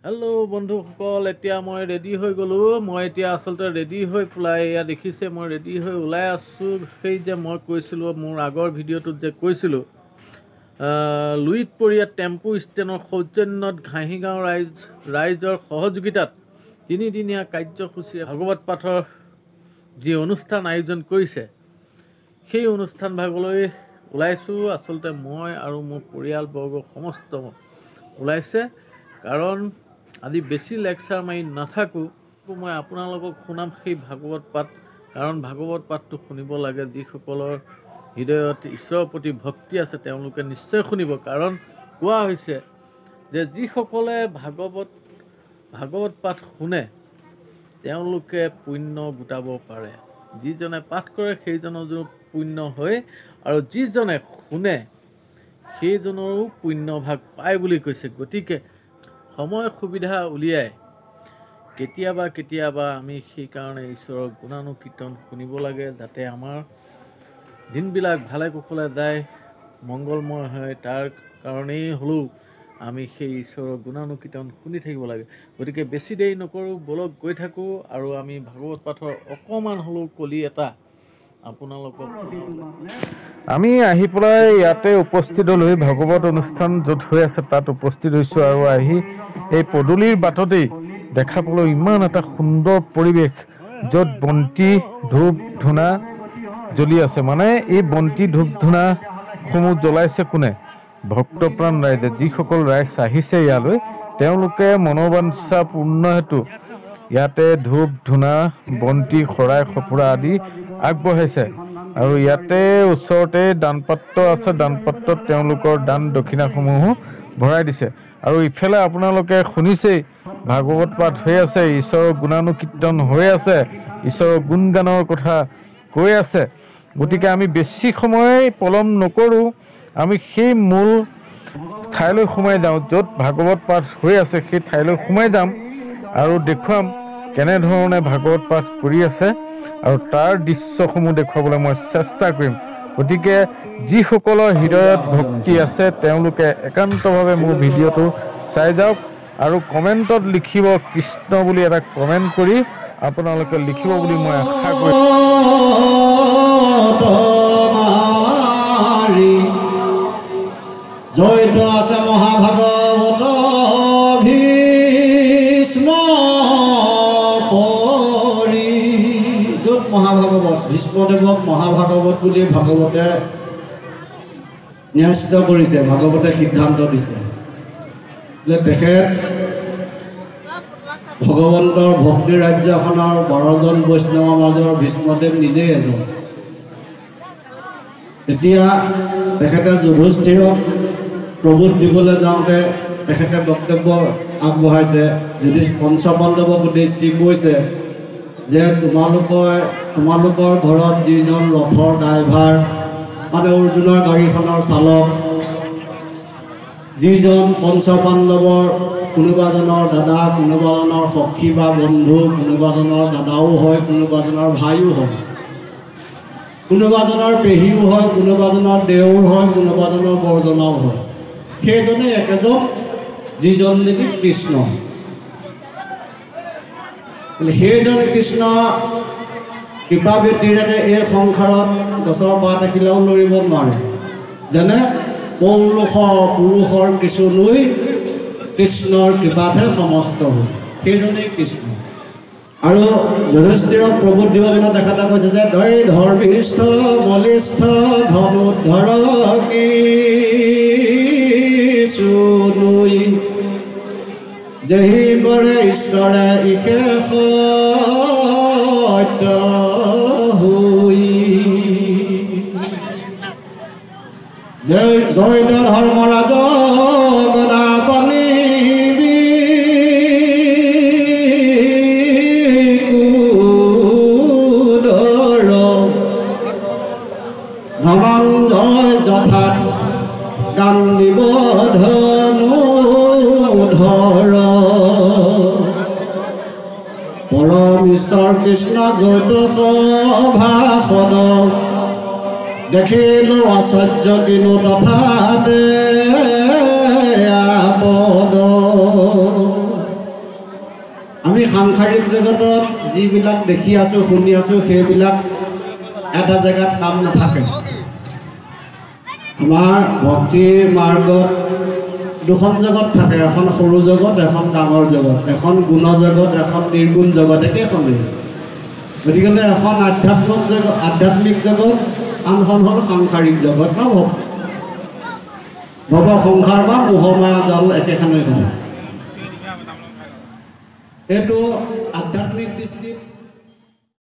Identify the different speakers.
Speaker 1: Hello' বন্ধুসকল, এতিয়া মই ৰেডি হৈ গ'লোঁ। মই এতিয়া আচলতে ৰেডি হৈ পেলাই এয়া দেখিছে মই ৰেডি হৈ ওলাই আছোঁ। সেই যে মই কৈছিলোঁ মোৰ আগৰ ভিডিঅ'টোত যে কৈছিলোঁ লুইতপৰীয়া টেম্পু ষ্টেণ্ডৰ সৌজন্যত ঘাঁহিগাঁও ৰাইজৰ সহযোগিতাত তিনিদিনীয়া কাৰ্যসূচীৰে ভাগৱত পাঠৰ যি অনুষ্ঠান আয়োজন কৰিছে সেই অনুষ্ঠান ভাগলৈ ওলাইছোঁ। আচলতে মই আৰু মোৰ পৰিয়ালবৰ্গ সমস্ত ওলাইছে, কাৰণ আজি বেছি লেকচাৰ মাৰি নাথাকোঁ। মই আপোনালোকক শুনাম সেই ভাগৱত পাঠ, কাৰণ ভাগৱত পাঠটো শুনিব লাগে। যিসকলৰ হৃদয়ত ঈশ্বৰৰ প্ৰতি ভক্তি আছে তেওঁলোকে নিশ্চয় শুনিব, কাৰণ কোৱা হৈছে যে যিসকলে ভাগৱত পাঠ শুনে তেওঁলোকে পুণ্য গোটাব পাৰে। যিজনে পাঠ কৰে সেইজনৰ পুণ্য হয়, আৰু যিজনে শুনে সেইজনৰো পুণ্য ভাগ পায় বুলি কৈছে। গতিকে সময় সুবিধা উলিয়াই কেতিয়াবা আমি সেইকাৰণে ঈশ্বৰৰ গুণানুকীৰ্তন শুনিব লাগে, যাতে আমাৰ দিনবিলাক ভালে কুশলে যায়, মংগলময় হয়। তাৰ কাৰণেই হ'লেও আমি সেই ঈশ্বৰৰ গুণানুকীৰ্তন শুনি থাকিব লাগে। গতিকে বেছি দেৰি নকৰোঁ, বলক গৈ থাকোঁ আৰু আমি ভাগৱত পাঠৰ অকণমান হ'লেও কলি এটা আপোনালোকক আমি আহি পেলাই ইয়াতে উপস্থিত হ'লোঁ। ভাগৱত অনুষ্ঠান য'ত হৈ আছে তাত উপস্থিত হৈছোঁ, আৰু আহি এই পদূলিৰ বাটতেই দেখা পালোঁ ইমান এটা সুন্দৰ পৰিৱেশ, য'ত বন্তি ধূপ ধূনা জ্বলি আছে। মানে এই বন্তি ধূপ ধূনাসমূহ জ্বলাইছে কোনে? ভক্তপ্ৰাণ ৰাইজে। যিসকল ৰাইজ আহিছে ইয়ালৈ তেওঁলোকে মনোবাঞ্ছা পূৰ্ণ হেতু ইয়াতে ধূপ ধূনা বন্তি শৰাই সঁফুৰা আদি আগবঢ়াইছে, আৰু ইয়াতে ওচৰতে দান পাত্ৰ আছে। দান পাত্ৰত তেওঁলোকৰ দান দক্ষিণাসমূহো ভৰাই দিছে। আৰু ইফালে আপোনালোকে শুনিছেই ভাগৱত পাঠ হৈ আছে, ঈশ্বৰৰ গুণানুকীৰ্তন হৈ আছে, ঈশ্বৰৰ গুণগানৰ কথা কৈ আছে। গতিকে আমি বেছি সময় পলম নকৰোঁ, আমি সেই মূল ঠাইলৈ সোমাই যাওঁ। য'ত ভাগৱত পাঠ হৈ আছে সেই ঠাইলৈ সোমাই যাম আৰু দেখুৱাম কেনেধৰণে ভাগৱত পাঠ কৰি আছে, আৰু তাৰ দৃশ্যসমূহ দেখুৱাবলৈ মই চেষ্টা কৰিম। গতিকে যিসকলৰ হৃদয়ত ভক্তি আছে তেওঁলোকে একান্তভাৱে মোৰ ভিডিঅ'টো চাই যাওক, আৰু কমেণ্টত লিখিব কৃষ্ণ বুলি এটা কমেণ্ট কৰি আপোনালোকে লিখিব বুলি মই আশা কৰিম।
Speaker 2: জড়িত আছে মহাভাগৱত ভীষ্ম পৰি, য'ত মহাভাগৱত ভীষ্মদেৱক মহাভাগৱত বুলি ভাগৱতে ন্যস্ত কৰিছে, ভাগৱতে সিদ্ধান্ত দিছে যে তেখেত ভগৱন্তৰ ভক্তি ৰাজ্যখনৰ 12জন বৈষ্ণৱৰ মাজৰ ভীষ্মদেৱ নিজেই এজন। এতিয়া তেখেতে যুধিষ্ঠিৰক প্ৰভুত দিবলৈ যাওঁতে তেখেতে বক্তব্য আগবঢ়াইছে। যদি পঞ্চপাণ্ডৱক উদ্দেশ্যি কৈছে যে তোমালোকৰ ঘৰত যিজন ৰথৰ ড্ৰাইভাৰ, মানে অৰ্জুনৰ গাড়ীখনৰ চালক, যিজন পঞ্চপাণ্ডৱৰ কোনোবাজনৰ দাদা, কোনোবাজনৰ সখী বা বন্ধু, কোনোবাজনৰ দাদাও হয়, কোনোবাজনৰ ভাইও হয়, কোনোবাজনৰ পেহীও হয়, কোনোবাজনৰ দেউৰ হয়, কোনোবাজনৰ বৰজনাও হয়, সেইজনে একেজন যিজন নেকি কৃষ্ণ। সেইজন কৃষ্ণ কৃপা ব্যতিৰেকে এই সংসাৰত গছৰ পাত এখিলাও লৰিব নোৱাৰে। যেনে পুৰুষৰ কিছু লৈ কৃষ্ণৰ কৃপাতহে সমস্ত হ'ল, সেইজনেই কৃষ্ণ। আৰু যুধিষ্ঠিৰক প্ৰভুত দিবলৈ তেখেতে কৈছে যে ধৰ্মিষ্ঠ বলিষ্ঠ ধনুৰ্ধৰ কিছুনুই, যেহি কৰে ঈশ্বৰে ইষে সত্য হৈ, জয় ধৰ্মৰাজ গদা পানী ধনঞ্জয় যথাত গান্ধিব ধনুধৰ, পৰম ঈশ্বৰ কৃষ্ণ জৈত ভাষণ দেখিলো আশ্চৰ্য কিনো তথাতে আপদ। আমি সাংসাৰিক জগতত যিবিলাক দেখি আছোঁ শুনি আছোঁ সেইবিলাক এটা জেগাত কাম নাথাকে। আমাৰ ভক্তিৰ মাৰ্গত দুখন জগত থাকে, এখন সৰু জগত, এখন ডাঙৰ জগত, এখন গুণ জগত, এখন নিৰ্গুণ জগত, একেখনেই। গতিকে এখন আধ্যাত্মিক জগত, আনখন হ'ল সাংসাৰিক জগত বা ভৱ সংসাৰ বা মোহমায়া জাল একেখনেই কথা। এইটো আধ্যাত্মিক দৃষ্টিত